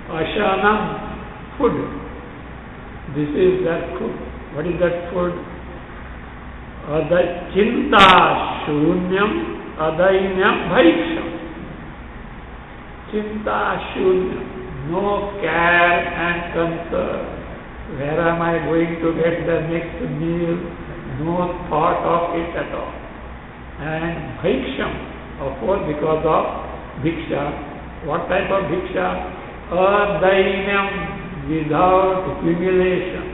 Ashanam, food. This is that food. What is that food? Chinta shunyam adainyam bhaiksham. Chinta shunyam. No care and concern. Where am I going to get the next meal? No thought of it at all. And bhaiksham, of course, because of bhiksha. What type of bhiksha? Adainyam, without humiliation.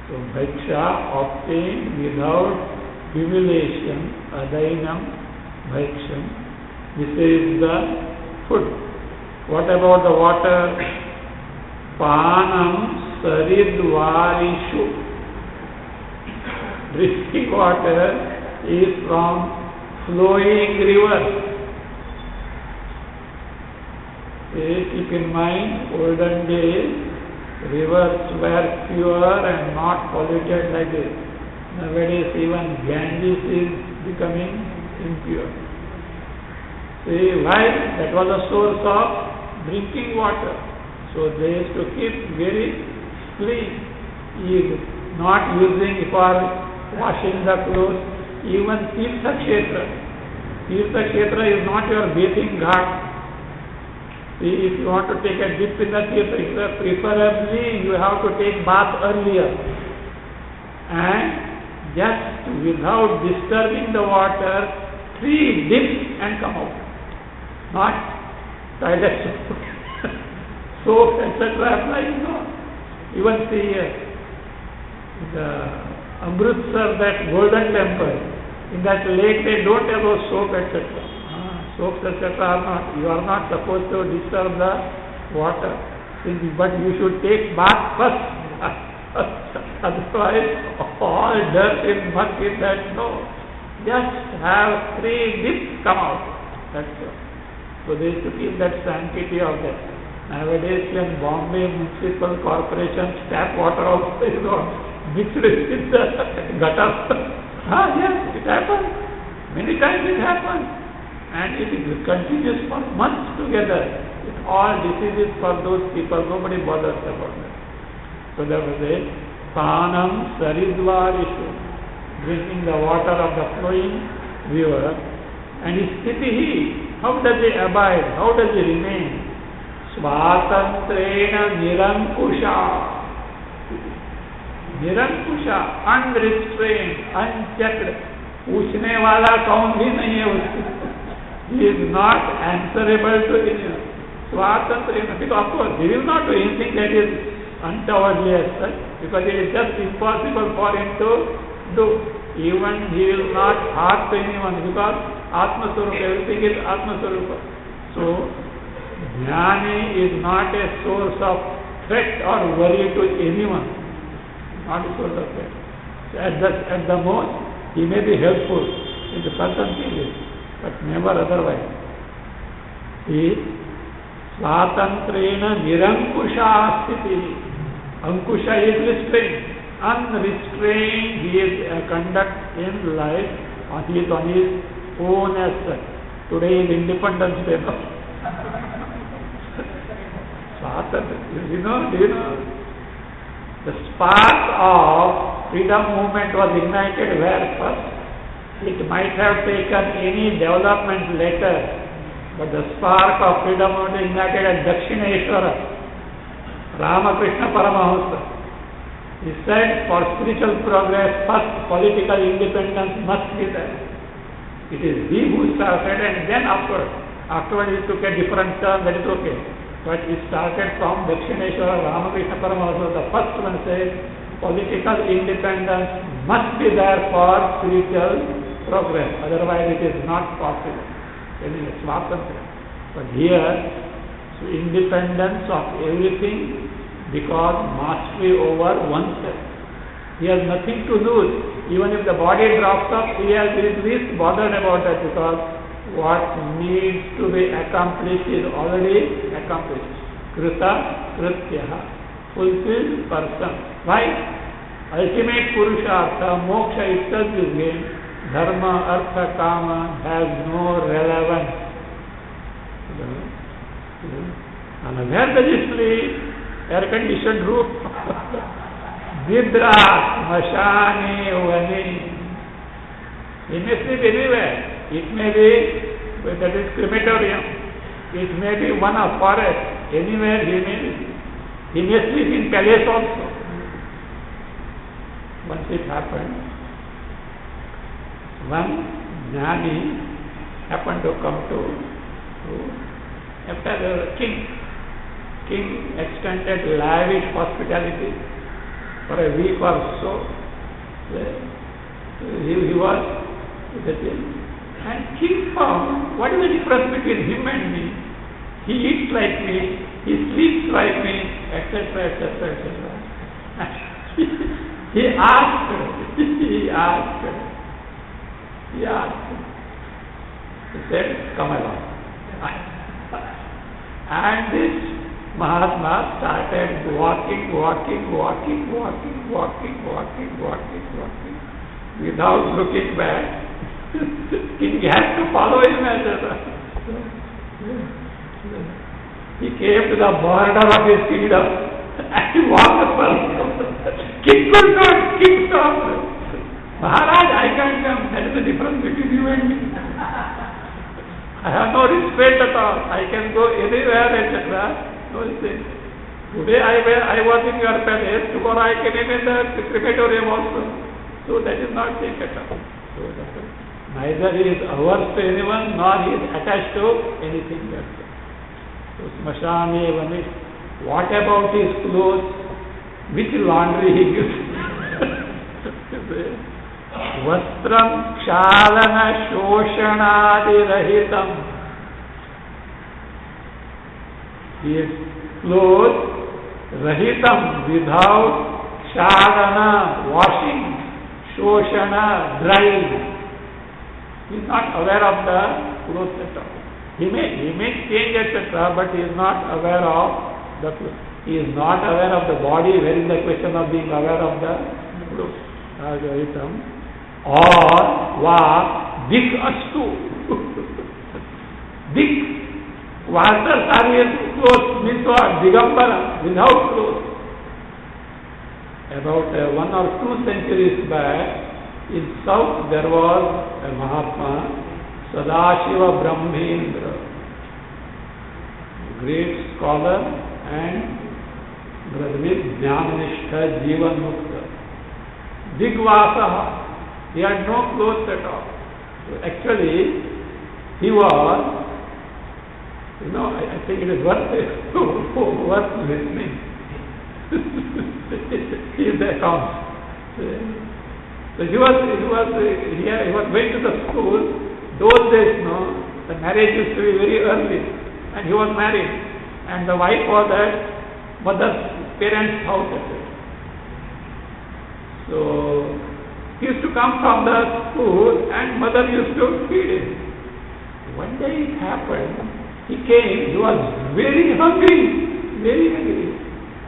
So bhiksha obtained without humiliation. Adainam bhiksham. This is the food. What about the water? Panam saridvarishu. Drinking water is from flowing rivers. Keep in mind, olden days, rivers were pure and not polluted like this. Nowadays, even Ganges is becoming impure. See why? That was a source of drinking water. So they used to keep very clean, not using for washing the clothes. Even Tirtha Kshetra. Tirtha Kshetra is not your bathing ghat. See, if you want to take a dip in the Tirtha, preferably you have to take bath earlier. And just without disturbing the water, 3 dips and come out. Not toilet soap, etc. applying, no. Even see the Amritsar, that golden temple, in that lake they don't have those soap, etc. Soaps, etc. are not, you are not supposed to disturb the water. But you should take bath first. Otherwise, all dirt and muck in that, no. Just have 3 dips come out. That's all. So they used to keep that sanctity of that. Nowadays, when Bombay Municipal Corporation tap water also is mixed with the gutter. Yes, it happens. Many times it happens. And it continues for months together. It's all diseases for those people. Nobody bothers about that. So there was a Panam Saridvarishu, drinking the water of the flowing river. And his Sthitihi, how does he abide? How does he remain? Svatantrena Nirankusha. Nirankusha, unrestrained, unchecked. पूछने वाला कौन भी नहीं है उसको. He is not answerable to anyone. Swatantrena, because of course he will not do anything that is untowardly as such, because it is just impossible for him to do. Even he will not harm to anyone, because Atma Swarupa, everything is Atma Swarupa. So Jnani is not a source of threat or worry to anyone. Not a source of threat. So at the most, he may be helpful in the certain cases, but never otherwise. See, Swatantrena Nirankusha Sthiti. Ankusha is restrained. Unrestrained, he is conduct in life, he is on his own as such. Today is Independence Day. Do you know? The spark of freedom movement was ignited where first? It might have taken any development later, but the spark of freedom movement ignited at Dakshineshwara, Ramakrishna Paramahamsa. He said, for spiritual progress, first political independence must be there. It is he who started, and then afterward he took a different turn, that is okay. But it started from Dakshineshwara, Ramakrishna Paramahamsa. The first one said, political independence must be there for spiritual progress. Otherwise it is not possible. Anyway, Swatantra. But here, so independence of everything, because mastery over oneself. He has nothing to lose. Even if the body drops off, he is least bothered about that, because what needs to be accomplished is already accomplished. Krita Krityaha. Fulfilled person. Why? Ultimate Purushartha, moksha itself is gained. Dharma, Artha, Kama has no relevance. And where does he sleep? Air-conditioned room. Nidra Smashane Vani. He may sleep anywhere. It may be, that is crematorium. It may be one of forest. Anywhere he may be. He may sleep in palace also. Once it happened, one Jnani happened to come to after the king. King extended lavish hospitality for a week or so. He was sitting, and king found what is the difference between him and me? He eats like me, he sleeps like me, etc., etc., etc. He asked, he said, come along. And this Mahatma started walking without looking back. King had to follow him as he came to the border of his kingdom and he walked further. King could not, king stopped. Maharaj, I can't come. That is the difference between you and me. I have no restraint at all. I can go anywhere, etc. No restraint. Today I was in your palace, tomorrow I can in the crematorium also. So that is not thing at all. So neither he is averse to anyone, nor he is attached to anything else. So Smashane Vani, what about his clothes? Which laundry he gives? Vastram Kshalana Shoshanadi Rahitam. His clothes Rahitam, without Kshalana, washing, Shoshana, drying. He is not aware of the clothes at all. He may change, etc., but he is not aware of the clothes. He is not aware of the body. Where is the question of being aware of the clothes? Or va dik astu. Dik. Vastasarya clothes means what? Digambara, without clothes. About 1 or 2 centuries back, in south there was a Mahatma, Sadashiva Brahmendra, great scholar and Brahmin Jnananishta Jivan Mukta. Digvasaha. He had no clothes at all. So actually, he was, I think it is worth listening. His account. So he was going to the school. Those days, the marriage used to be very early, and he was married, and the wife was at mother's parents' house. So he used to come from the school, and mother used to feed him. One day it happened, he came, he was very hungry,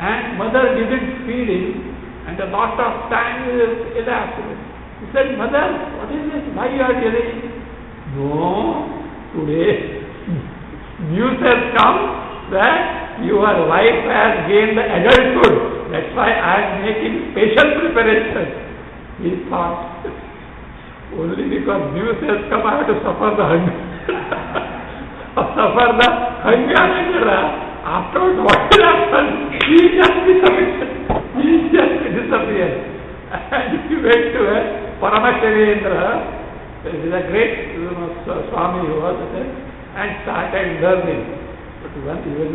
and mother didn't feed him, and a lot of time elapsed. He said, Mother, what is this? Why you are yelling? No, today news has come that your wife has gained the adulthood. That's why I am making special preparations. He thought, only because news has come I have to suffer the hunger. Afterwards, what will happen? He just disappeared. And he went to a Paramashavendra. There is a great Swami who was there, and started learning. But one, he was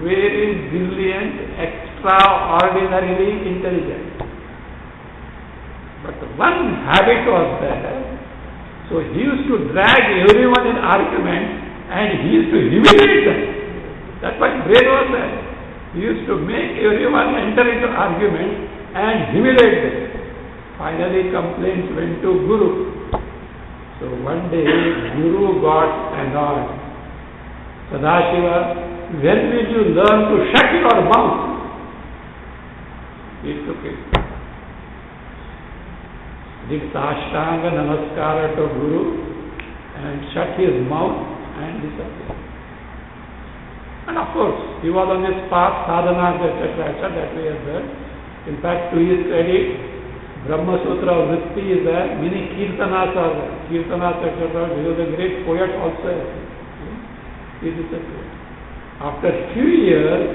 very brilliant, extraordinarily intelligent. But one habit was there. So he used to drag everyone in argument, and he used to humiliate them. That's what brain was there. He used to make everyone enter into argument and humiliate them. Finally, complaints went to Guru. So one day, Guru got annoyed. Sadashiva, when will you learn to shut your mouth? He took it. Did Sashtanga Namaskara to Guru and shut his mouth and disappeared. And of course, he was on his path, sadhana, etc., etc., that we have heard. In fact, to his credit, Brahma Sutra Vritti is there, many Kirtanas are there. Kirtanas, etc., he was a great poet also. He disappeared. After few years,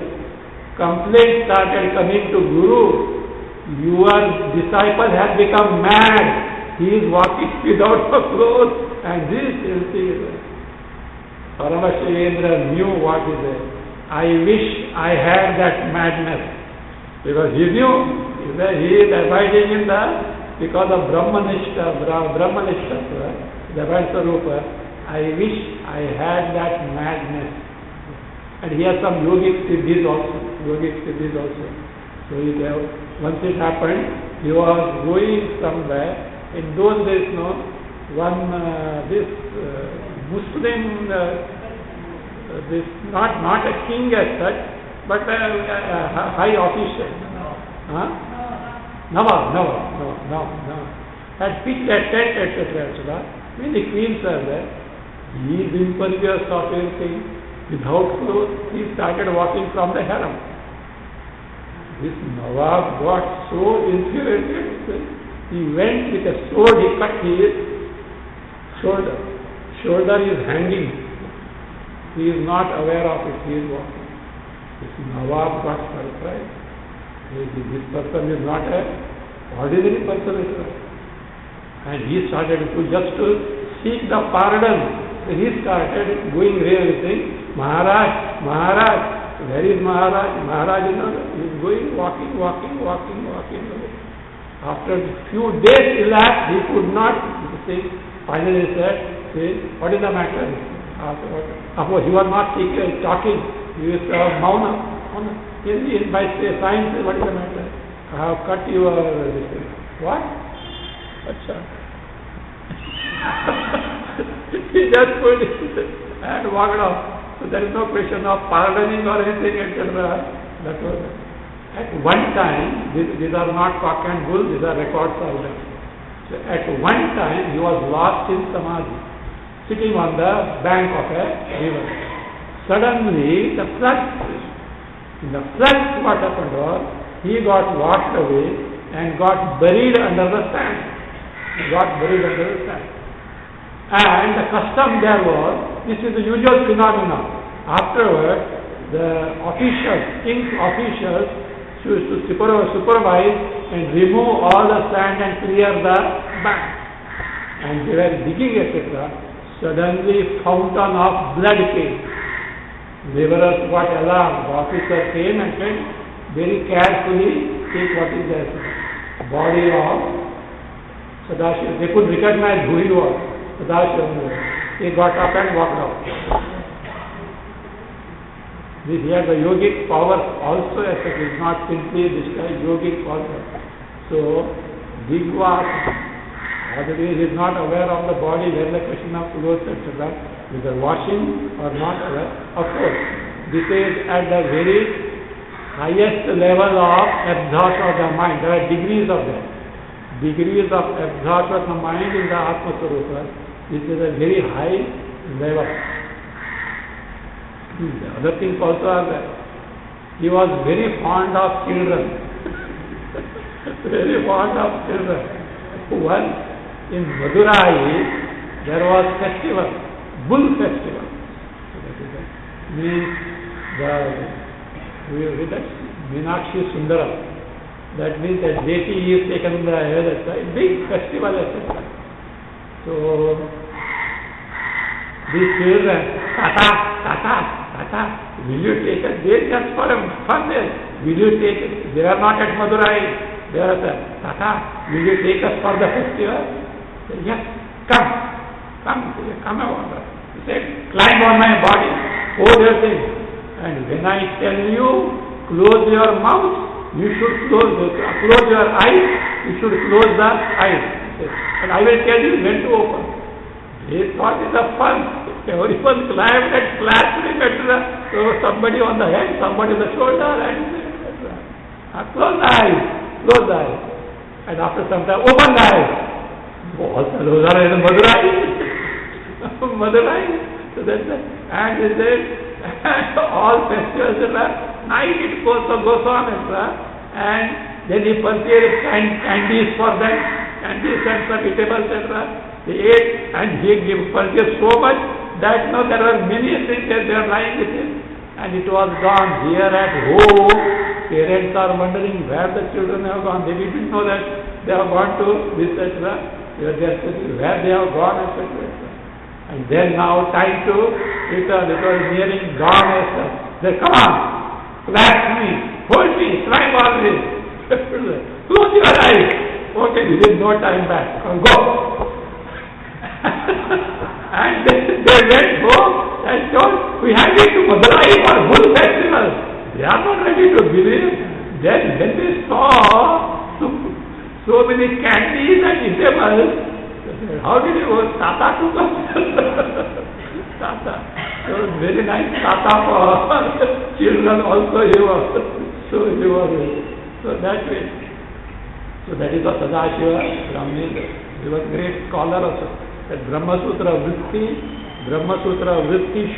complaints started coming to Guru. Your disciple has become mad. He is walking without a clothes, and this is Paramashivendra knew what is it. I wish I had that madness. Because he knew that he is abiding in the, because of Brahmanishta, the Vaisvarupa. I wish I had that madness. And he has some yogic siddhis also. So once it happened, he was going somewhere. In those days, this Muslim, this not a king as such, but a high official. Nawab, had pitched a tent, etc. When the queens are there, he is impervious of everything. Without clothes, he started walking from the harem. This Nawab got so infuriated. He went with a sword, he cut his shoulder. Shoulder is hanging. He is not aware of it, he is walking. This Nawab got surprised. This person is not an ordinary person. And he started just to seek the pardon. So he started going really saying, Maharaj, where is Maharaj? Maharaj is going, walking. After a few days elapsed, he could not say. Finally he said, what is the matter? Of course, he was not talking. He was mauna. By signs, what is the matter? I have cut your... What? Acha. He just put it and walked off. So there is no question of pardoning or anything, etc. That was it. At one time, these are not cock and bull, these are records of them. So at one time, he was lost in samadhi, sitting on the bank of a river. Suddenly, the flood. In the flood, what happened was, he got washed away and got buried under the sand. And the custom there was, this is the usual phenomenon. Afterwards, the officials, king's officials, used to supervise and remove all the sand and clear the bank. And they were digging, etc. Suddenly, fountain of blood came. Laborers got alarmed. The officer came and said, very carefully, take what is the body of Sadashiva. They could recognize who he was. Sadashiva. He got up and walked out. Here the yogic power also is not simply described yogic power. So, Digvas, otherwise he is not aware of the body, when the question of clothes, etc., whether washing or not aware. Of course, this is at the very highest level of absorption of the mind. There are degrees of that. Degrees of absorption of the mind in the Atma Swarupa. This is a very high level. The other things also are there. He was very fond of children. Very fond of children. Once in Madurai, there was festival, bull festival. Means the Meenakshi Sundaram. That means that deity is taken in the air, that's a big festival, etc. So, these children, Tata, will you take it? They just for fun there. Will you take it? They are not at Madurai. They are at Tata, will you take us for the festival? Said, yes, come over. He said, climb on my body. Hold your thing. And when I tell you, close your mouth, you should close your eyes, you should close the eyes. And I will tell you when to open. This what is the fun. Everyone climbed and flashed him, etc. So somebody on the head, somebody on the shoulder, and close the eyes. And after some time, open the eyes. All those are in Madurai. So that's it. And he said, all festivals, etc. Night it goes on, etc. And then he purchased candies for them, candies and some eatables, etc. They ate and he purchased so much that now there were many things that they were lying with him. And it was gone. Here at home, parents are wondering where the children have gone. They didn't know that they have gone to this, etc. They are where they have gone, etc. And then now time to return. It was nearing dawn, etc. They come on, clasp me, hold me, climb on me. Close your eyes. Okay, there is no time back. Go. And they went home and told, we have been to Madurai for Bull Festival. They are not ready to believe. Then when they saw so many candies and eatables, they said, how did you go? Tata took us. Tata. So very nice Tata for children also he was. So that way. So that is the Sadashiva Brahmin. He was a great scholar also. That Brahma Sutra Vritti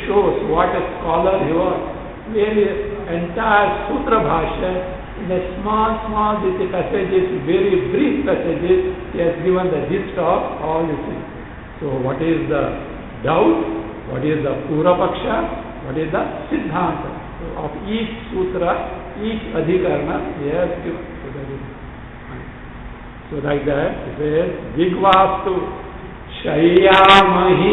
shows what a scholar he was. Very entire Sutra Bhashya in a small passages, very brief passages, he has given the gist of all these things. So what is the doubt? What is the Purapaksha? What is the Siddhanta? So of each Sutra, each Adhikarana, he has given. So like that, it says, Jigvastu Shayyamahi.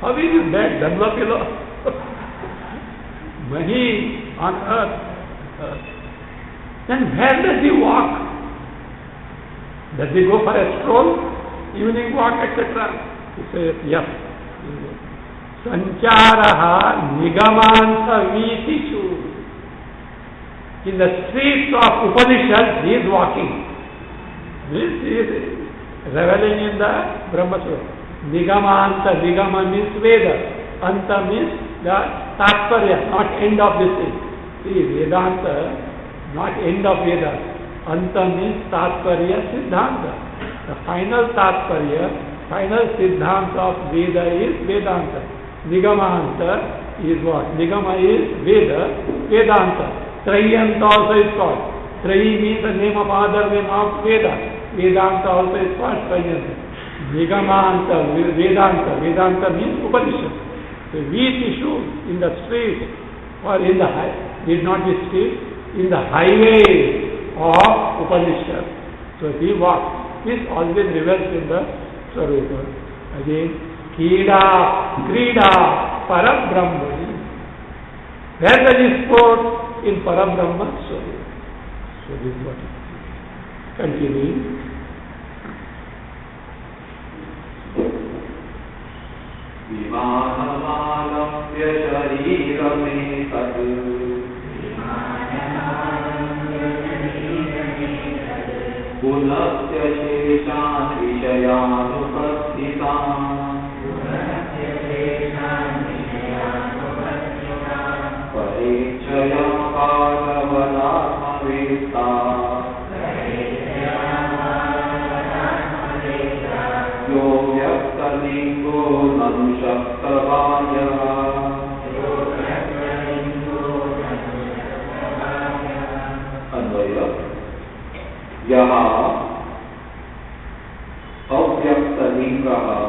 How is his bed? Dhamma pillow. Mahi on earth. Then where does he walk? Does he go for a stroll? Evening walk, etc.? He says, yes. Sancharaha Nigamanta Vitishu. In the streets of Upanishads, he is walking. This is reveling in the Brahma Sutra. Nigamanta, Nigama means Veda. Anta means the Tatparya, not end of this thing. See, Vedanta, not end of Vedas. Anta means Tatparya, Siddhanta. The final Tatparya, final Siddhanta of Veda is Vedanta. Nigamanta is what? Nigama is Veda, Vedanta. Trayanta also is called. Trayi means the name of other name of Veda. Vedanta also is called Trayanta. Nigamanta, Vedanta. Vedanta means Upanishad. So Vitishu in the street or in the need not be street, in the highway of Upanishad. So he walks. This always reveals in the Swarupa. Again, Krida, Parabrahmani. Where does he sport? In Parabrahma Swarupa. So this is what it is. Continuing. Vimanamalamya sharirame tadu Punasya sheshan vishayanupasthitan Parechaya Bhagavanatmaveta Yo Vyaktalingo Nanushaktabhaya Anvaya Yaha Avyaktalingaha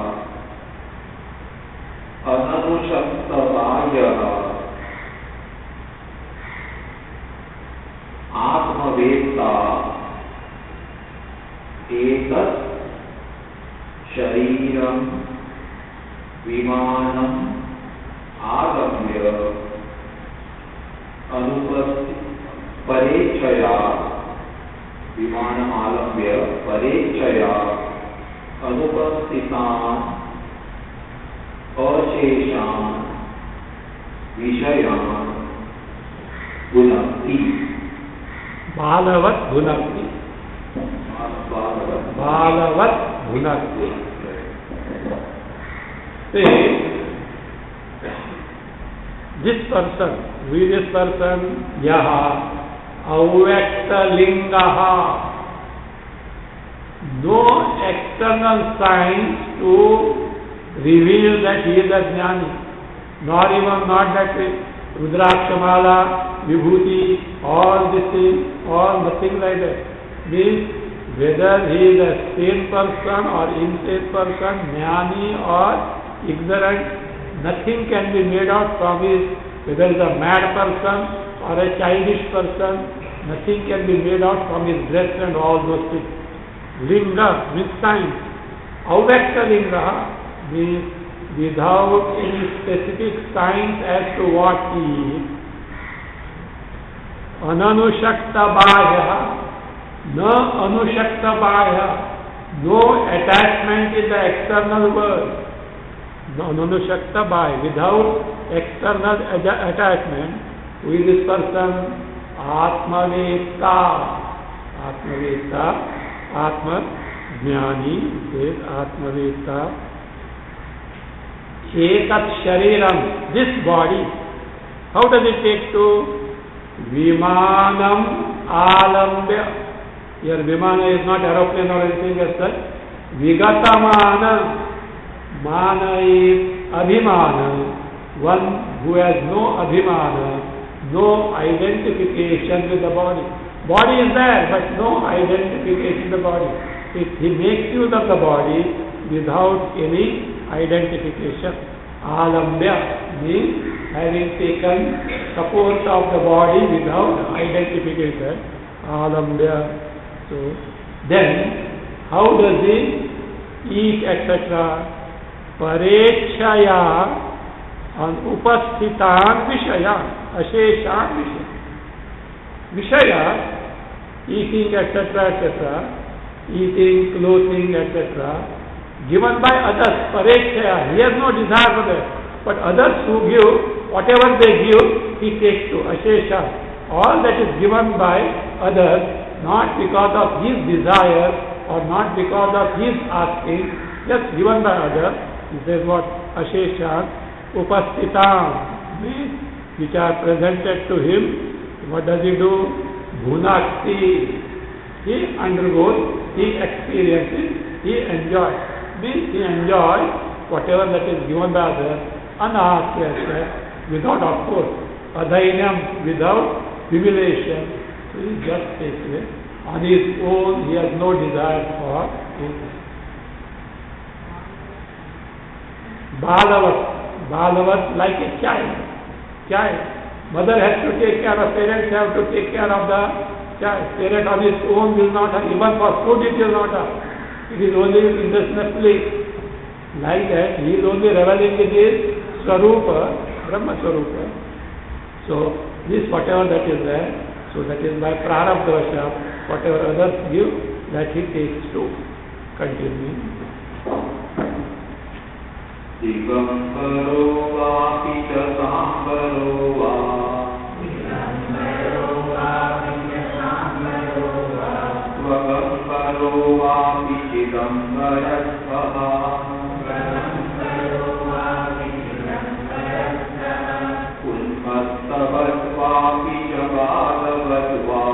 Ananushaktabhaya Atmaveta etat shariram vimanam agamya parechaya vimanam agamya parechaya anupasthitan asheshan vishayan punakti Balavat Bhunakti. Balavat Bhunakti. See, this person, various person, Yaha, Avyakta Lingaha, no external signs to reveal that he is a Jnani. nor even not that Rudrakshamala, Vibhuti, all this thing, all nothing like that. Means whether he is a sane person or insane person, jnani or ignorant, nothing can be made out from his, whether he is a mad person or a childish person, nothing can be made out from his dress and all those things. Linga means sign. Avyakta linga means without any specific signs as to what he is. Ananushakta bahya, na anushakta bahya, no attachment in the external world. No anushakta bahya, without external attachment. Who is this person? Atmaveta. Atmaveta, Atma Jnani is Atmaveta. Etat Shariram, this body, how does it take to? Vimanam Alambya. Here Vimana is not aeroplane or anything as such. Vigatamana. Mana is Abhimana. One who has no Abhimana, no identification with the body. Body is there, but no identification with the body. He makes use of the body without any identification. Alambya means having taken support of the body without identification. Alambya. So then, how does he eat, etc.? Parechaya and upasthitan vishaya, asheshan vishaya. Vishaya, eating, etc., etc., eating, clothing, etc., given by others, parechaya, he has no desire for that. But others who give, whatever they give, he takes to, ashesha. All that is given by others, not because of his desire or not because of his asking, just given by others. He says what? Ashesha, upasthitam, means which are presented to him. What does he do? Bhunakti. He undergoes, he experiences, he enjoys. Means he enjoys whatever that is given by others, anahasyasya, without of course, adhainam, without humiliation. So he just takes it. On his own, he has no desire for it. Balavat. Balavat like a child. Child. Mother has to take care of, parents have to take care of the child. Parent on his own will not have, even for food it will not have. It is only in the place. Like that, he is only reveling in his Swarupa, Brahma Swarupa. So, this whatever that is there, so that is by Prarabdha, whatever others give, that he takes to continue. Digambaro vapi ca sambaro va. Svagambaro vapi chidambarastha. Unmastavat vapi ca balavat va.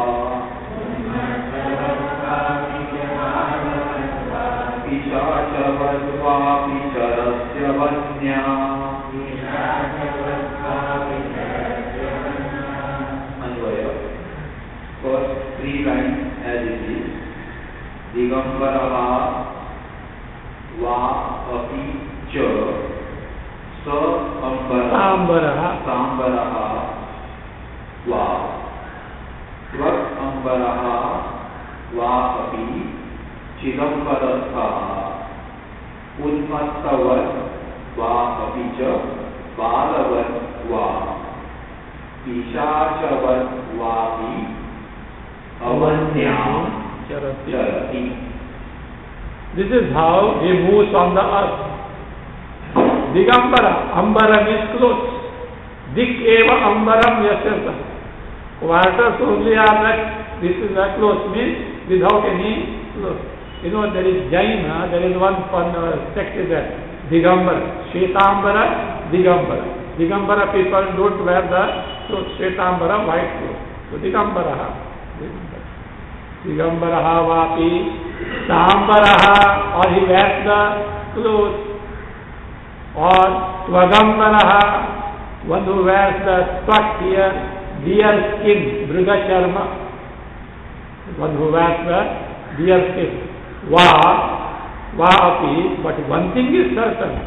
Pishachavat vapi Vanya. Anvaya. First 3 lines as it is. Digambaraha va api cha sa ambaraha va svat ambaraha va api chidambarastha unmastavat va api cha balavat va pishachavat vapi avanyam charati. This is how he moves on the earth. Digambara, ambara means clothes. Dik eva ambaram yasya. Quarters only are like, this is a clothes, means without any clothes. You know, there is Jaina, there is one sect is there. Digambara, Shvetambara, Digambara. Digambara people don't wear the clothes, Shvetambara, white clothes. So Digambara. Digambara vapi, Sambara, or he wears the clothes, or Tvagambaraha, one who wears the twat here, deer skin, Mriga Charma, one who wears the deer skin. Api, but one thing is certain,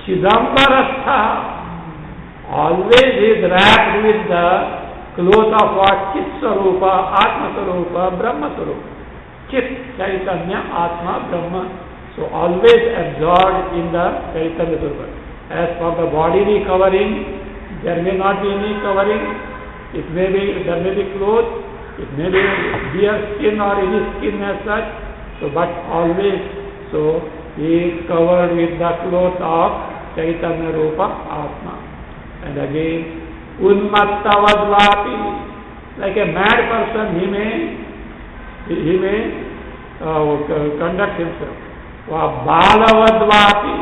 Chidambarastha, always is wrapped with the cloth of what? Chit Sarupa, Atma Sarupa, Brahma Sarupa. Chit, Chaitanya, Atma, Brahma. So always absorbed in the Chaitanya Sarupa. As for the bodily covering, there may not be any covering. There may be clothes, it may be deer skin or any skin as such. So, but always, so he is covered with the cloth of Chaitanya Rupa Atma. And again, Unmattavadvapi, like a mad person, he may conduct himself. Balavadvapi,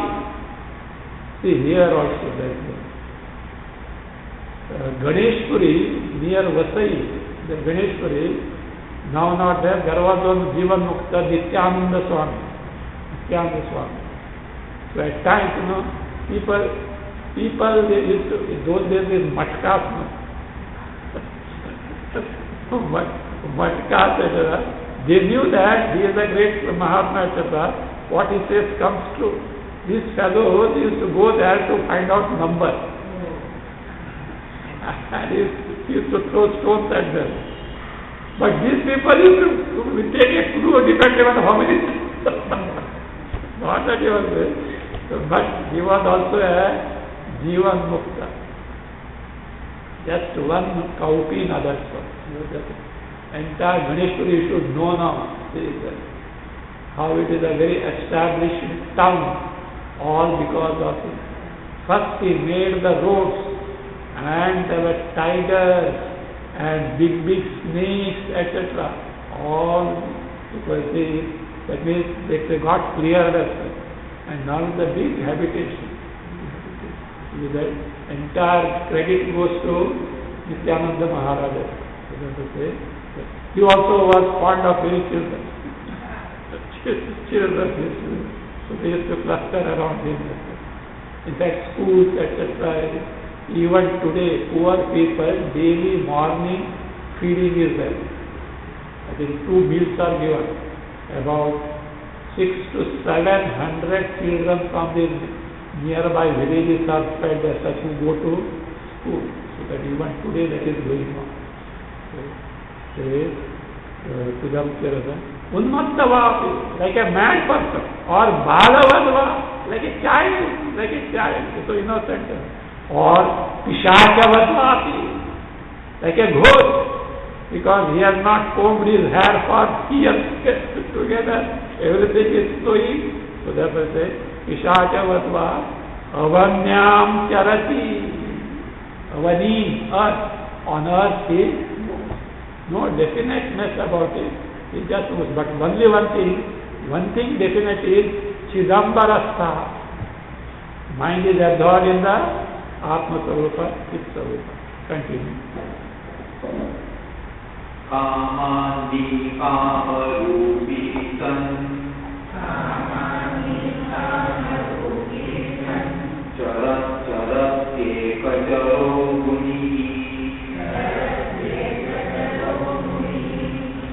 see here also there is Ganeshpuri near Vasai, the Ganeshpuri, now not there, there was one Jivan Mukta Nityananda Swami. So at times, people they used to, in those days is matkas, matkas, etc. They knew that he is a great Mahatma, etc. What he says comes true. These fellows used to go there to find out number. And he used to throw stones at them. But these people used to take a clue depending on how many. Not that he was there. But he was also a Jivan Mukta. Just one Kaupi in others. Entire Ganeshpuri you should know now. How it is a very established town. All because of it. First he made the roads, and there were tigers and big snakes, etc. All because that means they got cleared as well. And now the big habitation. The entire credit goes to Nityananda Maharaja. He also was fond of his children. So they used to cluster around him. In fact, schools, etc. Even today, poor people, daily morning feeding is there. I think 2 meals are given. About 600 to 700 children from the nearby villages are fed as such who go to school. So that even today that is going on. Unmattava, like a mad person, or Balavadva, like a child, so innocent, or Pishachavadvapi, like a ghost, because he has not combed his hair for years together, everything is flowing, so therefore say, Pishachavadva, Avanyam Charati, Avani, earth, on earth is no definiteness about it. It just moves. But only one thing definite is Chidambarastha. Mind is absorbed in the Atma Sarupa, Chit Sarupa. Continue. Kamani Kamarupitan Charat Charat Ekacharo Guni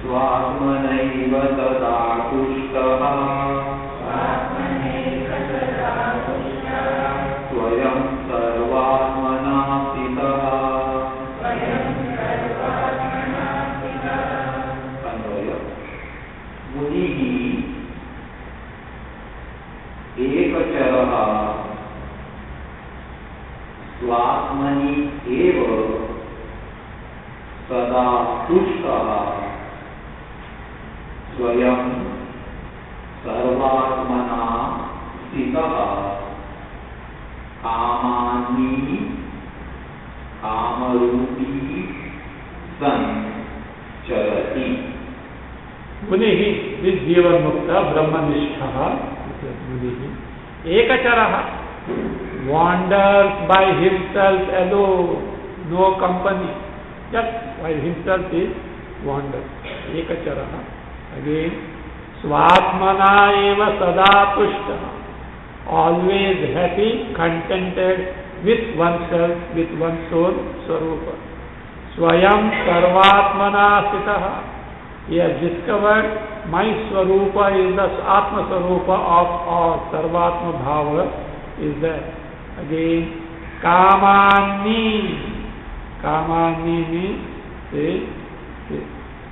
Swatmanaiva Tada Tushtaha Swayam Sarvatmana Sitaha. Anvaya Munihi Ekacharaha Swatmani Eva Sada Tushtaha Swayam Sarvatmana Sitaha Kamani Kamarupi San Charati. Munihi, this Jivan Mukta, Brahmanishtaha, Munihi, Ekacharaha, wanders by himself alone, no company, just by himself is wanders. Ekacharaha. Again, Swatmana eva sada tushtaha. always happy, contented with oneself, with one's own Swarupa. Swayam Sarvatmana Sitaha. He has discovered my Swarupa is the Atma Swarupa of all. Sarvatma Bhava is there. Again, Kamani. Kamani means, see,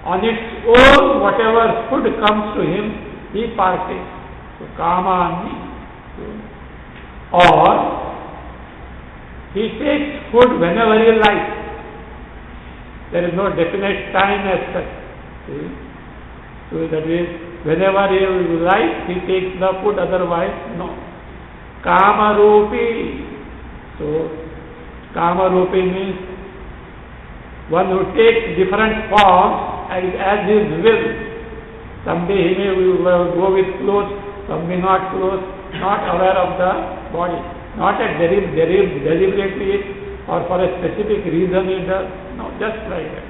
on its own, whatever food comes to him, he partakes. So, Kamani. Or, he takes food whenever he likes. There is no definite time as such. See? So, that is, whenever he likes, he takes the food, otherwise, no. Kamarupi. So, Kamarupi means one who takes different forms as his will. Someday he may go with clothes, some may not clothes, not aware of the body. Not at deliberately or for a specific reason he does. No, just like that.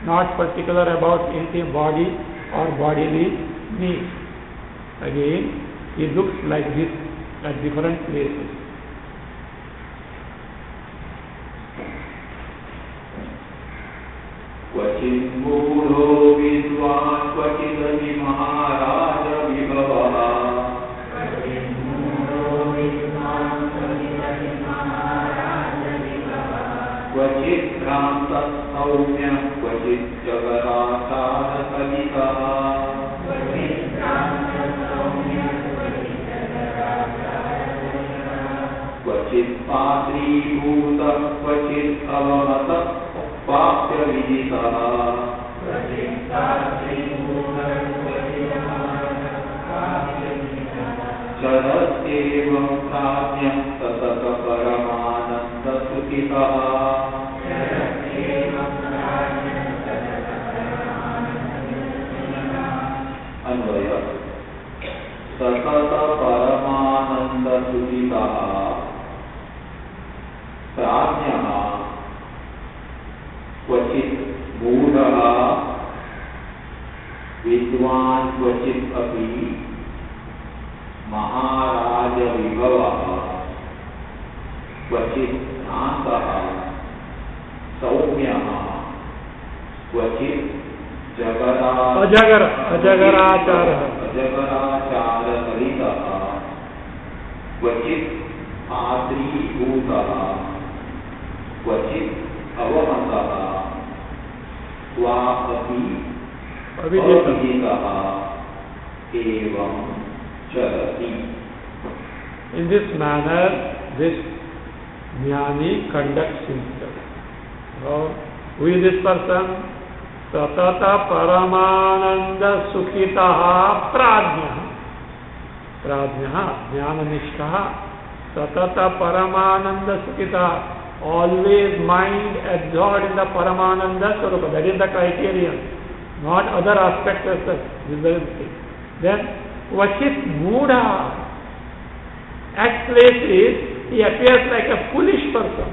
Not particular about anything body or bodily needs. Again, he looks like this at different places. क्वचित् मूढो विद्वान् क्वचिदपि महाराज विभवः क्वचित् भ्रान्तः सौम्यः क्वचित् जगदाचारकलितः क्वचित् पात्रीभूतः क्वचित् अवमतः वाक्यविदितः चरत्येवं प्राज्ञः सततपरमानन्दसुखितः अन्वय सततपरमानन्दसुखितः प्राज्ञः क्वचित् मूढः विद्वान् क्वचित् अपि महाराज विभवः क्वचित् भ्रान्तः सौम्यः क्वचित् अजगराचारकलितः क्वचित् आद्रीभूतः क्वचित् अवमतः स्वापि अविदितः एवं चरति. In this manner, this jnani conducts himself. So, who is this person? Satata Paramananda Sukhitaha Prajnaha. Prajnaha, Jnananishtaha. Satata Paramananda Sukhitaha. Always mind absorbed in the Paramananda Swarupa. That is the criterion. Not other aspects as such. Then, Vachit Mudha. At places, he appears like a foolish person.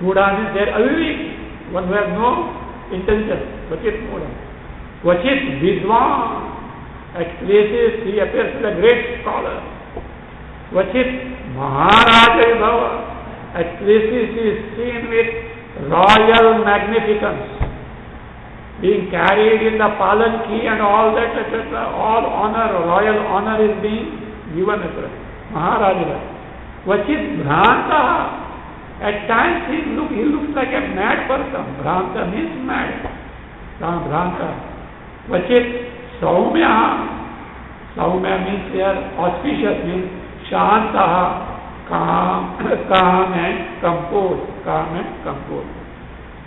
Mudha means they are aviveki, one who has no intelligence. Vachit Mudha. Vachit Vidwan. At places, he appears as a great scholar. Vachit Maharaja Vibhava. At places, he is seen with royal magnificence. Being carried in the palanquin and all that, etc. All honor, royal honor is being given as well. Maharaja. Vachit Bhranta. At times he looks like a mad person. Bhranta means mad. Bhranta. Vachit Saumya. Saumya means here auspicious, means Shantaha. Calm and composed. Calm and composed.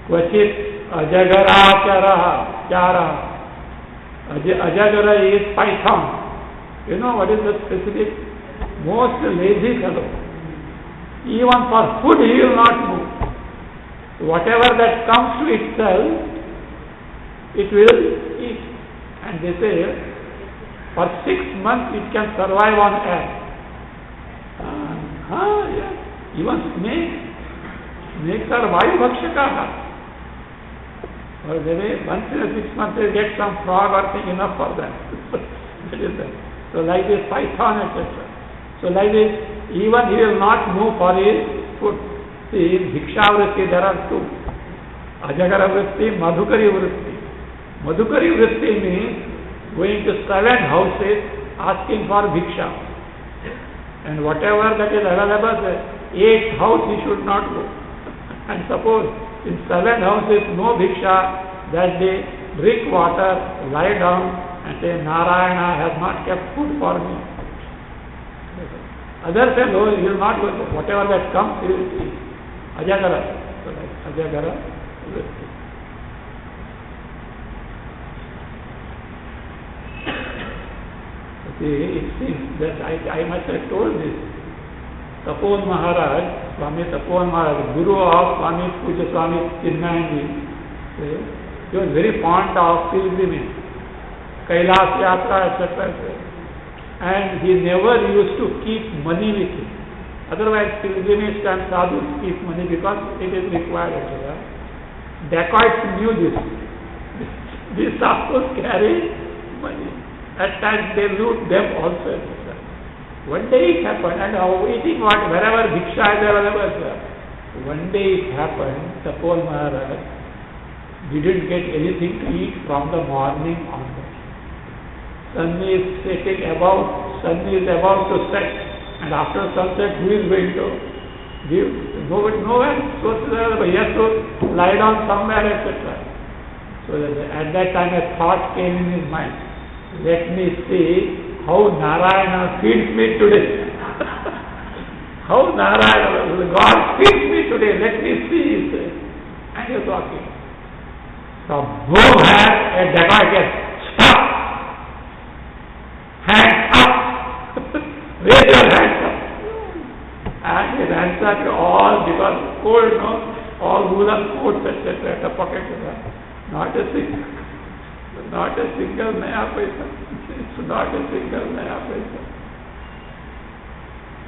Vachit Ajagaracharaha. Ajagara is python. You know what is the specific? Most lazy fellow. Even for food he will not move. Whatever that comes to itself, it will eat. And they say, for 6 months it can survive on air. Yes. Even snakes are Vayubhakshakaha. Or once in a 6 months they get some frog or thing, enough for them. That is that. So like this python, etc. So like this, even he will not move for his food. See, in Bhiksha Vritti there are two. Ajagara Vritti, Madhukari Vritti. Madhukari Vritti means going to 7 houses asking for Bhiksha. And whatever that is available, 8th house he should not go. And suppose in 7 houses no Bhiksha, that day drink water, lie down and say, Narayana has not kept food for me. Others say, no, he will not go. Whatever that comes, he will eat. Ajagara. So like Ajagara Vritti. See, it seems that I must have told this. Tapon Maharaj, Swami Tapon Maharaj, Guru of Swami Puja Swami Chinmayanji, he was very fond of pilgrimage, Kailas Yatra, etc. And he never used to keep money with him. Otherwise, pilgrimage and sadhus keep money because it is required. Dacoits knew this. These sadhus carry money. At times they loot them also. One day it happened, and eating wherever Bhiksha is available. One day it happened, Tapon Maharaj didn't get anything to eat from the morning onwards. Sun is about to set, and after sunset, who is going to give? Nobody, nowhere. So he has to lie down somewhere, etc. So at that time a thought came in his mind. Let me see how Narayana feeds me today. How Narayana, God feeds me today. Let me see, he said. And he was walking. From both hands, a dacoit gets, stop! Hands up! Raise your hands up! And he ransacked all, because cold, no? All woolen coats, etc. at the pocket. Not a single naya paisa. It's not a single naya paisa.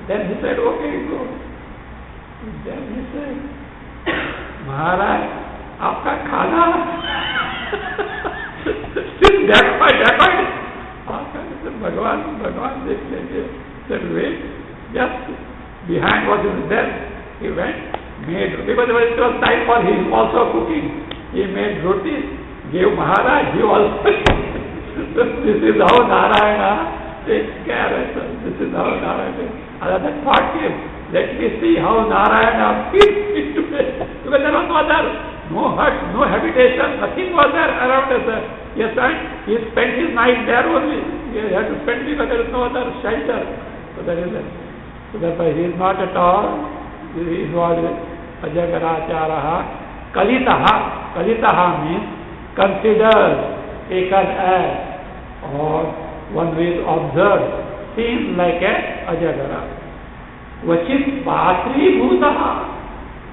Then he said, okay, go. Then he said, Maharaj, aapka khana? Still dacoit. He said, Bhagwan, dekh lejiye. He said, wait, just behind what is there. He went, made, because it was time for him also cooking. He made rotis. Gave Maharaj, he also. This is how Narayana takes care of us. This is how Narayana takes care. Another thought came, let me see how Narayana feeds me today. Because there was no other, no hut, no habitation, nothing was there around us. Yes, and he spent his night there only. He had to spend because there is no other shelter. So that is it. So therefore he is not at all involved with Ajagaracharaha. Kalitaha means considered, taken as, or one way is observed, seems like a Ajagara. Vachit Patri Bhutaha.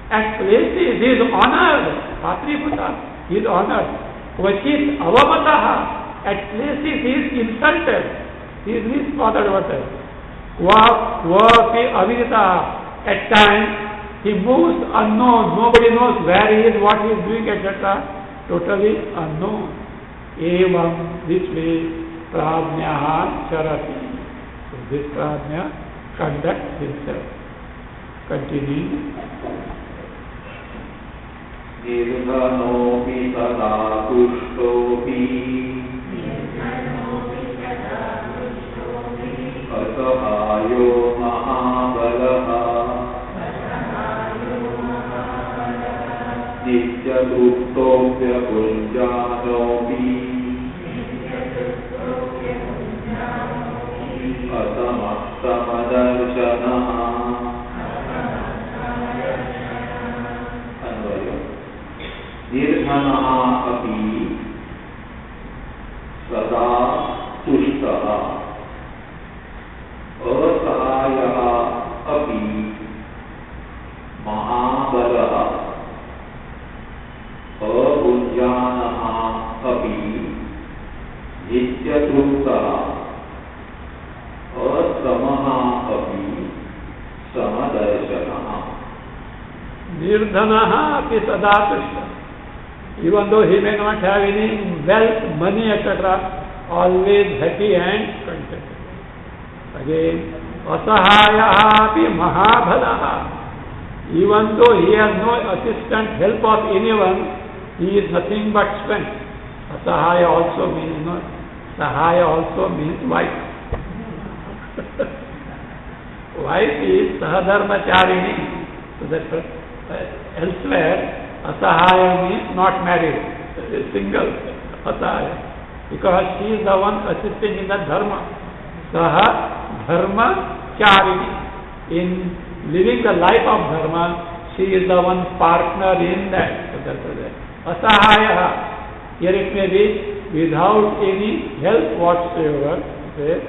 At places he is honored. Patri Bhuta, he is honored. Vachit Avamataha. At places he is insulted. He is misbothered about it. Vapi Aviditaha. At times he moves unknown. Nobody knows where he is, what he is doing, etc. Totally unknown. Evam, this way, Prajnaha Charati. So this Prajna conducts himself. Continue. Nirghanopi sada tushtopi asahayo mahabalaha Nityatutopya punjanopi Asamaktamadarshanaha. Anvaya Nirghanaha api sada tushtaha Asahayaha api mahabalaha Abunjanaha api nityatruttaha asamaha api samadarshanaha. Nirdhanaha api sadatushta. Even though he may not have any wealth, money, etc., always happy and content. Again, asahaya api mahabala. Even though he has no assistant help of anyone, he is nothing but strength. Asahaya also means no. Sahaya also means wife. Wife is sahadharmacharini. So that elsewhere, asahaya means not married, single. Asahaya, because she is the one assisting in the dharma. Saha dharma charini. In living the life of dharma, she is the one partner in that. So that is it. Asahaya. Here it may be without any help whatsoever. Say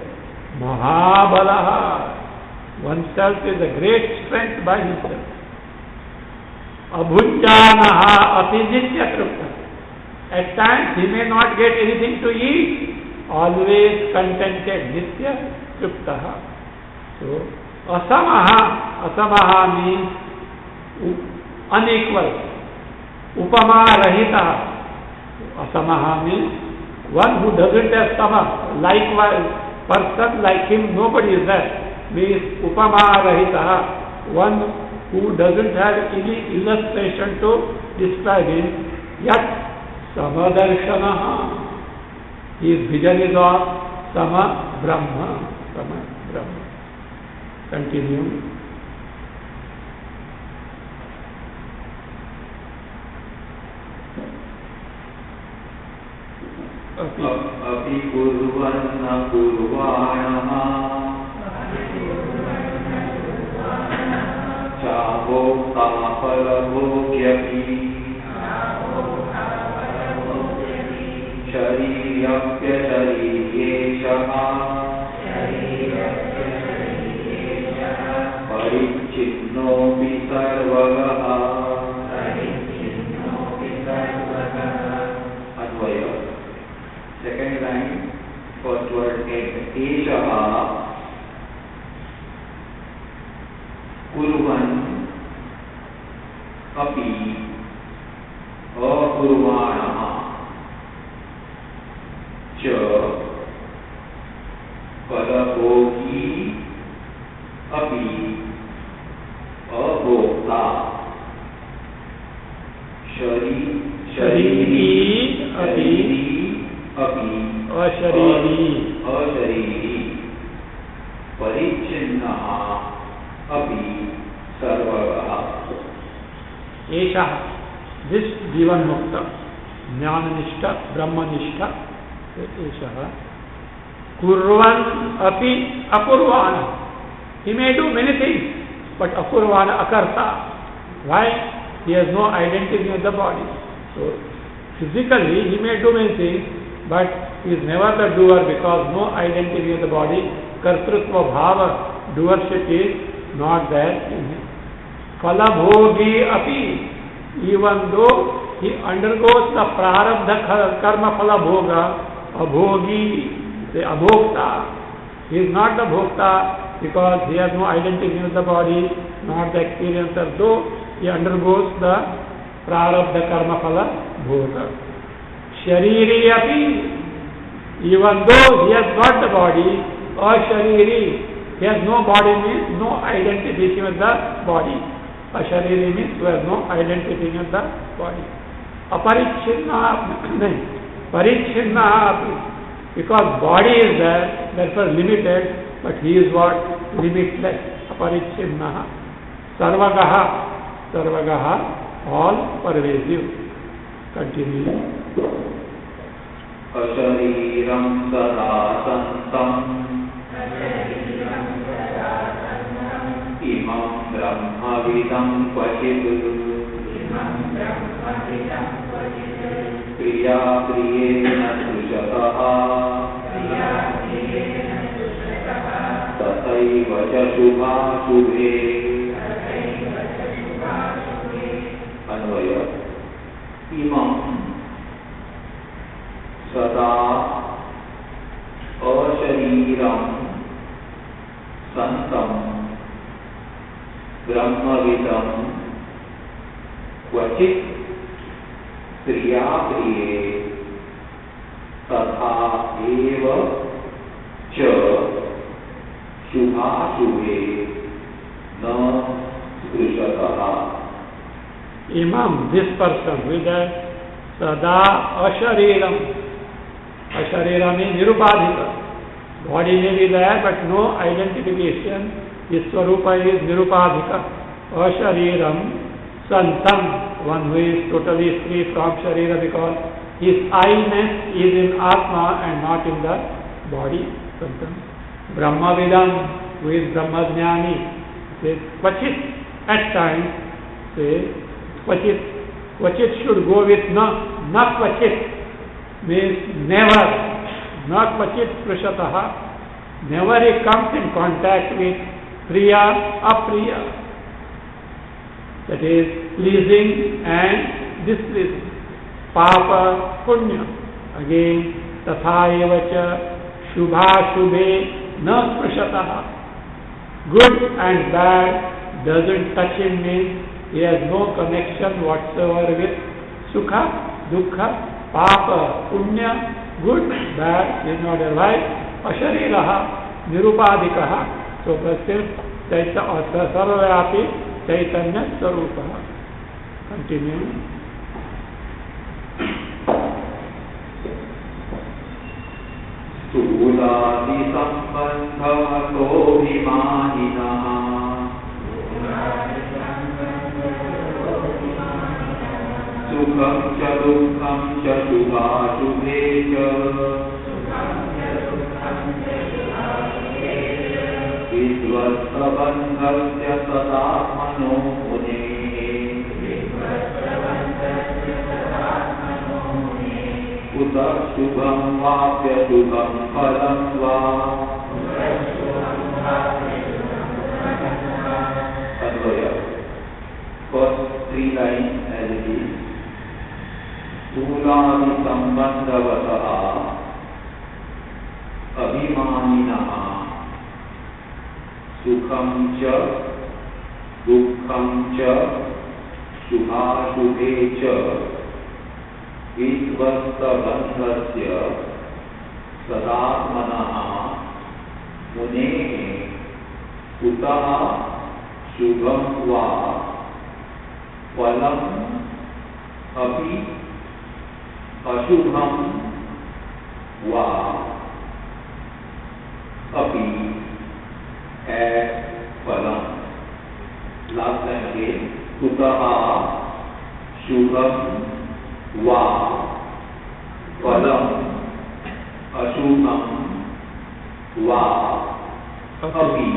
mahabalaha. Oneself is a great strength by himself. Abhunjanaha apinitya trupta. At times he may not get anything to eat. Always contented. Nitya truptaha. So asamaha means unequal. Upama rahita. Asamaha means one who doesn't have sama. Likewise, person like him, nobody is there. Means upama rahita. One who doesn't have any illustration to describe him. Yat samadarshanaha. His vision is of sama Brahma. Sama Brahma. Continue. Api kurvanna kurvanaha chavo tapalabhogyapi sharirapya shaririyeshaha parichinnopi sarvagaha. Advaya. Second line, first word Eshaha kurvan api akurvanaha cha padabhogi api abhokta shariri api ashariri parichinnaha api sarvagaha. Eshaha, this Jivan Mukta, Jnananishta, Brahmanishta, Eshaha, Kurvan api apurvana. He may do many things, but apurvana, akarta. Why? He has no identity with the body. So, physically, he may do many things, but he is never the doer because no identity in the body. Kartrutva bhava, doership is not there in him. Phalabhogi api, even though he undergoes the prarabdha karma phalabhoga, abhogi, the abhokta. He is not the bhokta because he has no identity in the body, not the experiencer, though he undergoes the prarabdha karma phala bhoga. Shariri api, even though he has got the body, ashariri, he has no body means no identity with the body. Ashariri means who has no identity with the body. Parichinna api, because body is there, therefore limited, but he is what? Limitless. Aparichinna. Sarvagaha, all pervasive. Continue. Ashariram sada santam imam brahmavidam kvachit priya priyena sushataha tataiva cha shubha shubhe. Anvaya. Imam sada ashariram santam brahmavidam kvachit priya priye tatha eva cha shubha शुभाशुभे न स्पृशतः. Imam, this person with that sada ashariram. Asharira means nirupadhika. Body may be there but no identification. His swarupa is nirupadhika. Ashariram santam, one who is totally free from sharira because his I-ness is in Atma and not in the body. Santam. Brahmavidam, who is Brahmajnani, says kvachit, at times, says kvachit. Kvachit should go with na kvachit, means never, na kvachit prashataha, never he comes in contact with priya, apriya, that is pleasing and displeasing. Papa, punya, again, tatha evacha, shubha, shubhe, na prashataha. Good and bad doesn't touch him, means he has no connection whatsoever with sukha, dukkha, papa, punya, good, bad, is not alive. Ashariraha, nirupadikaha, so still sarvayapi chaitanya sarupaha. Continue. स्थूलादि सम्बन्धतोऽभिमानिनः सुखं च दुःखं च शुभाशुभे च विद्वत्प्रबन्धस्य सदात्मनो मुनेः उत शुभं वाप्यशुभं फलं वा. First three lines as it is. स्थूलादि सम्बन्धवतः अभिमानिनः सुखं च दुःखं च शुभाशुभे च विद्वत्प्रबन्धस्य सदात्मनः मुनेः कुतः शुभं वा फलम् अपि अशुभं वा अपि फलम्. Last time again. कुतः शुभं वा फलम् अशुभं वा अपि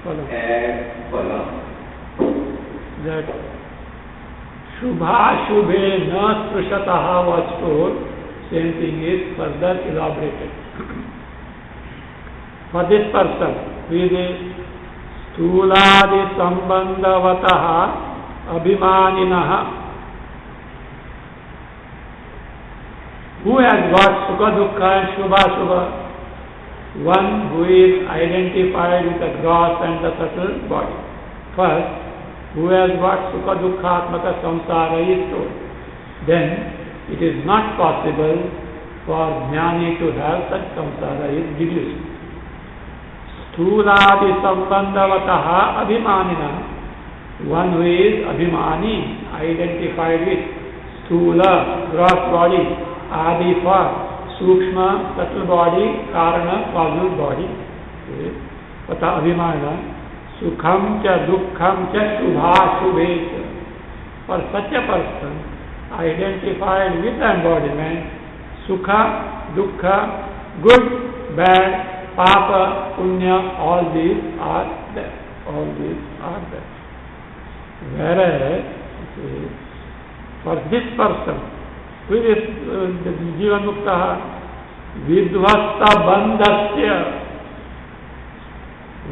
फलम्. That Shubha Shubhe na Sprushataha was told, same thing is further elaborated. For this person, with Stuladi Sambandhavataha Abhimaninaha, who has got Sukha Dukkha and Shubha Shubha, one who is identified with the gross and the subtle body. First, who has got Sukha Dukkhatmaka Samsara is told. Then it is not possible for Jnani to have such samsara is deduced. Sthuladi Sambandhavataha Abhimanina, one who is Abhimani, identified with Sthula, gross body, Adi for Sukshma, subtle body, Karana, causal body. Pata Abhimanina. Sukham cha dukkham cha shubha shubhe cha. For such a person, identified with the embodiment, sukha, dukkha, good, bad, papa, punya, all these are there. All these are there. Whereas, for this person, who is Jivanmukta, vidvasta bandhasya,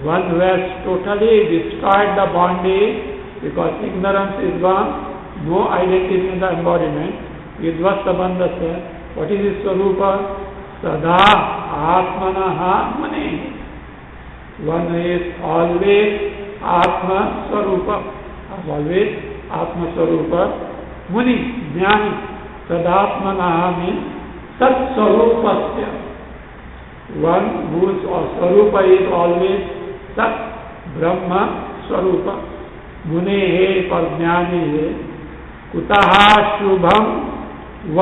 one who has totally destroyed the bondage because ignorance is gone, no identity in the embodiment. Vidvasta bandhasya, what is his swarupa? Sada atmanaha mane. One who is always atma swarupa, always atma swarupa. Muni, jnani, sadatmanaha means sat swarupasya. One whose swarupa is always तत् ब्रह्म स्वरूप मुने हे प्रज्ञानी है कुतः शुभम व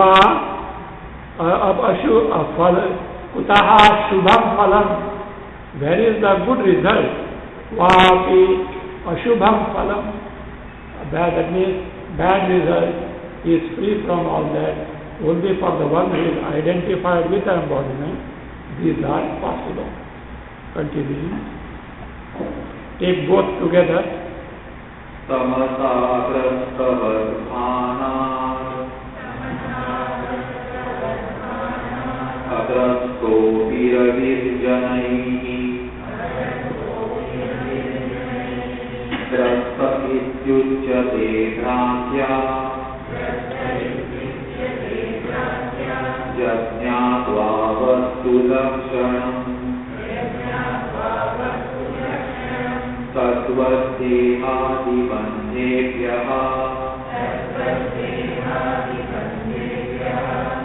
फल कुतः शुभम फलम where is the good result वापि अशुभम फलम that means bad result is free from all that. Only for the one who is identified with the embodiment, these are possible. Continuing. Take both together. ग्रस्त इत्युच्यते भ्रान्त्या यज्ञात्वा वस्तुलक्षणम् तद्वद्देहादिबन्धेभ्यः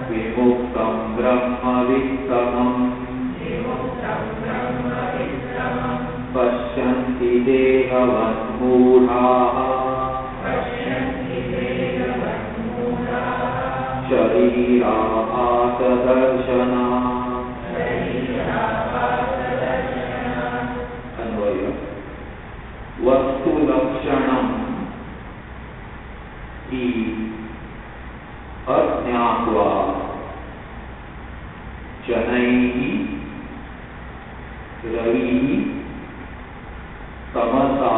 विमुक्तं ब्रह्मवित्तमम् पश्यन्ति देहवन्मूढाः शरीराभासदर्शना। अन्वय वस्तुलक्षणम् हि अज्ञात्वा जनैः रविः तमसा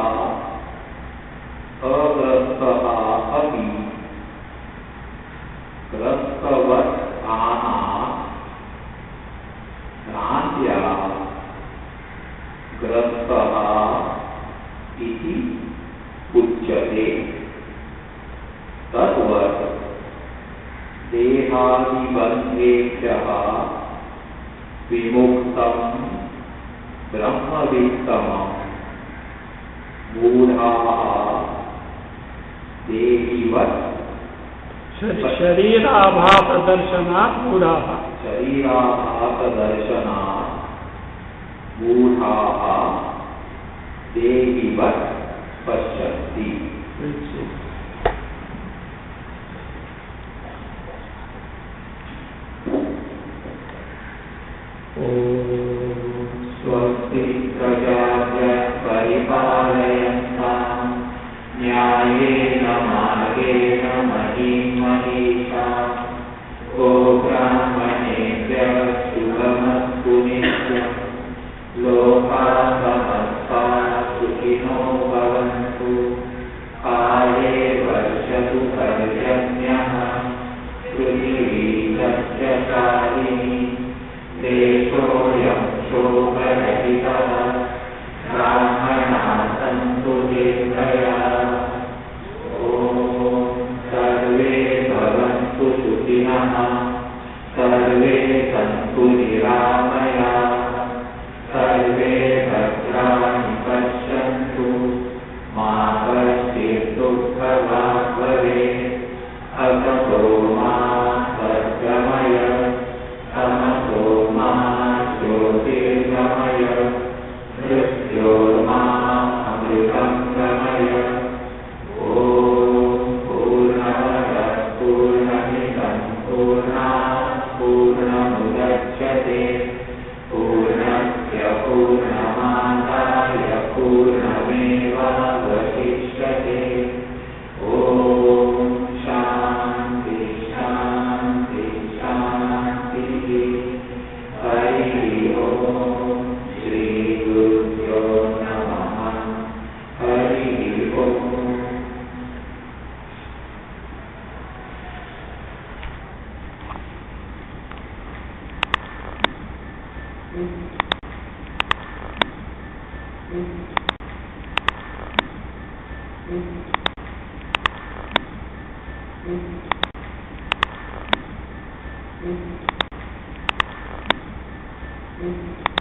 अग्रस्तः अपि ग्रस्तवत् स्थानात् भ्रान्त्या ग्रस्तः इति उच्यते। तद्वत् देहादिबन्धेभ्यः विमुक्तं ब्रह्मवित्तमम् मूढ़ाः देहिवत् शरीराभासदर्शनात् मूढ़ाः मूढ़ाः देहिवत् पश्यन्ति। स्वस्ति प्रजाभ्यः परिपालयन्ताम् न्यायेन मार्गेण महीं महीषाः गोब्राह्मणेभ्यः शुभमस्तु नित्यम् लोकाः समस्ताः सुखिनो भवन्तु काले वर्षतु पर्जन्यः पृथिवी सस्यशालिनी देशोऽयं शोकरहितः ब्राह्मणाः सन्तु निर्भयाः। ॐ सर्वे भवन्तु सुखिनः सर्वे सन्तु निरामयाः सर्वे भद्राणि पश्यन्तु मा कश्चित् दुःखभाग् भवेत्। असतो मा सद्गमय तमसो मा ज्योतिर्गमय मृत्योर्मामृतं गमय। ॐ पूर्णमदः पूर्णमिदं पूर्णात् पूर्णमुदच्यते पूर्णस्य पूर्णमादाय पूर्णमेवावशिष्यते। ॐ शान्ति शान्ति शान्तिः। हरिः ॐ श्रीगुरुभ्यो नमः। हरिः ॐ। Mm-hmm.